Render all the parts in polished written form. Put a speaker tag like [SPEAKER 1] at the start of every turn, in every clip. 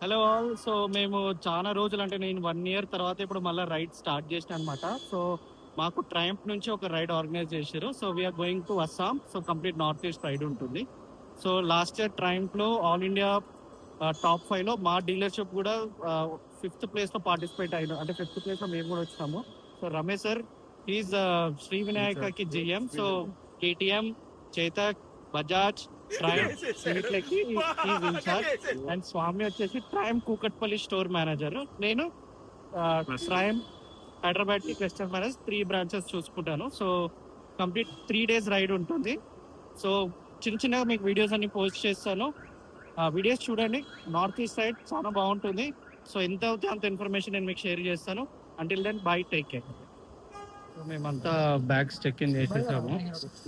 [SPEAKER 1] Hello all. So మేము చాలా రోజులు అంటే నేను 1 year తర్వాత ఇప్పుడు మళ్ళీ రైడ్ స్టార్ట్ చేసిన అనమాట. సో మాకు ట్రయంఫ్ నుంచి ఒక రైడ్ ఆర్గనైజ్ చేశారు. So we are going to Assam. So complete north east ride ఉంటుంది. సో లాస్ట్ ఇయర్ ట్రయంఫ్లో ఆల్ ఇండియా టాప్ 5లో మా డీలర్షిప్ కూడా 5th ప్లేస్లో పార్టిసిపేట్ అయిన, అంటే 5th ప్లేస్లో మేము కూడా వచ్చాము. So Ramesh sir is Shri వినాయకకి GM. So KTM, Chetak, Bajaj, Triumph వీటికి ఈజ్ ఇన్ఛార్జ్. అండ్ స్వామి వచ్చేసి ట్రయంఫ్ కూకట్పల్లి స్టోర్ మేనేజర్. నేను ట్రయంఫ్ హైదరాబాద్ కి క్లస్టర్ మేనేజ్ 3 బ్రాంచెస్ చూసుకుంటాను. సో కంప్లీట్ 3 days రైడ్ ఉంటుంది. సో చిన్న చిన్నగా మీకు వీడియోస్ అన్ని పోస్ట్ చేస్తాను. ఆ వీడియోస్ చూడండి. నార్త్ ఈస్ట్ సైడ్ చాలా బాగుంటుంది. సో ఎంత అవుతే అంత ఇన్ఫర్మేషన్ నేను మీకు షేర్ చేస్తాను. Until then bye, take care. So మేమంతా బ్యాగ్స్ చెక్ ఇన్ చేసేసాము.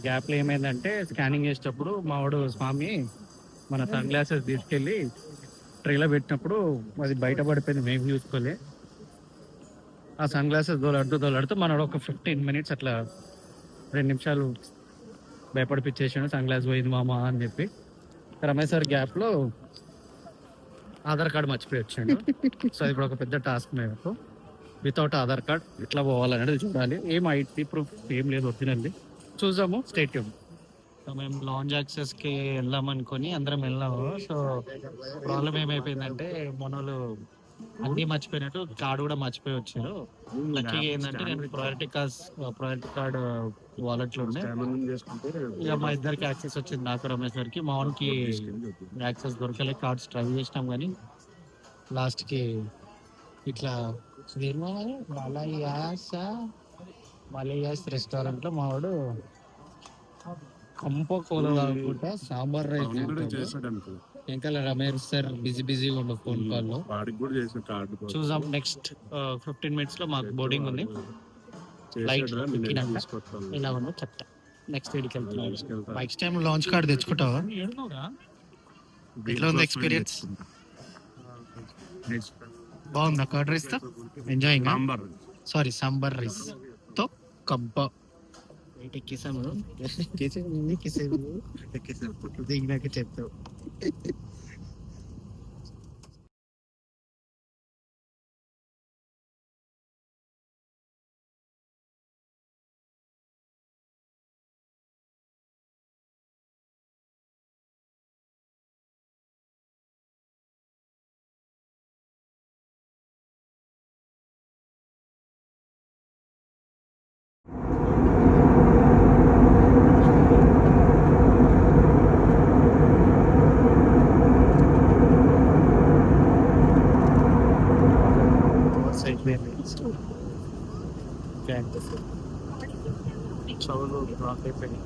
[SPEAKER 1] గ్యాప్లో ఏమైందంటే స్కానింగ్ చేసేటప్పుడు మావాడు స్వామి మన సన్ గ్లాసెస్ తీసుకెళ్ళి ట్రేలో పెట్టినప్పుడు అది బయట పడిపోయింది. మేము చూసుకోలే. ఆ సన్ గ్లాసెస్ దోలాడుతూ మనోడు ఒక 15 minutes అట్లా 2 నిమిషాలు భయపడిపించేసాడు. సన్ గ్లాస్ పోయింది మామ అని చెప్పి. రమేష్ సార్ గ్యాప్లో ఆధార్ కార్డు మర్చిపోయి వచ్చాడు. సో ఇప్పుడు ఒక పెద్ద టాస్క్ మేము. వితౌట్ ఆధార్ కార్డ్ ఎట్లా పోవాలనేది చూడాలి. ఏం ఐటీ ప్రూఫ్ ఏం లేదు, ఒరిజినల్ది. చూద్దాము. స్టేట్యూమ్. సో మేము లాంజ్ యాక్సెస్కి వెళ్దాం అనుకొని అందరం వెళ్ళాము. సో ప్రాబ్లం ఏమైపోయిందంటే మనోళ్ళు అన్నీ మర్చిపోయినట్టు కార్డు కూడా మర్చిపోయి వచ్చారు. లక్కీగా ఏంటంటే నేను ప్రయారిటీ కార్డ్ వాలెట్లో ఉండే. ఇక మా ఇద్దరికి యాక్సెస్ వచ్చింది, నాకు రమేష్ గారికి. మా వానికి యాక్సెస్ దొరకలే. కార్డ్స్ ట్రై చేసినాం కానీ లాస్ట్కి ఇట్లా మలయాస్ రెస్టారెంట్లో మావాడు కంప కోల తాగుకుంటా సాంబార్ రైస్ ఇంకా రమేష్ సార్ బిజీగా ఉండు ఫోన్ కాల్లో. చూద్దాం. నెక్స్ట్ 15 minutes లో మాకు బోర్డింగ్ ఉంది. లైట్ ఇలా ఉండదు చెప్తా. నెక్స్ట్ వీడికి వెళ్తున్నాం. నెక్స్ట్ టైం లాంచ్ కార్డ్ తెచ్చుకుంటావా? ఎట్లా ఉంది ఎక్స్పీరియన్స్? బాగుందా కర్డ్ రైస్ తో? ఎంజాయింగ్. సాంబార్ రైస్ తో కంప ఎక్కేసాము. దిగినాక చెప్తావు. చౌలు బ్లాక్ అయిపోయినాయి.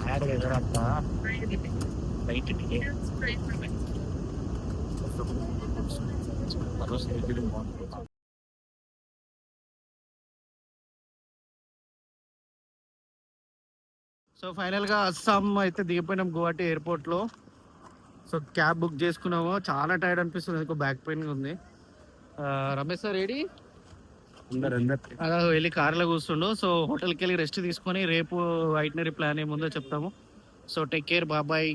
[SPEAKER 1] బ్యాడ్ వెదర్ అంతా లైట్ సో ఫైనల్గా అస్సాం అయితే దిగిపోయినాం గువాహటి ఎయిర్పోర్ట్లో. సో క్యాబ్ బుక్ చేసుకున్నాము. చాలా టైర్డ్ అనిపిస్తుంది, ఇంకో బ్యాక్ పెయిన్ ఉంది. రమేష్ సార్ ఏడి అలా వెళ్ళి కార్లో కూర్చుండు. సో హోటల్కి వెళ్ళి రెస్ట్ తీసుకొని రేపు ఐటనరీ ప్లాన్ ఏముందో చెప్తాము. సో టేక్ కేర్, బాబాయ్.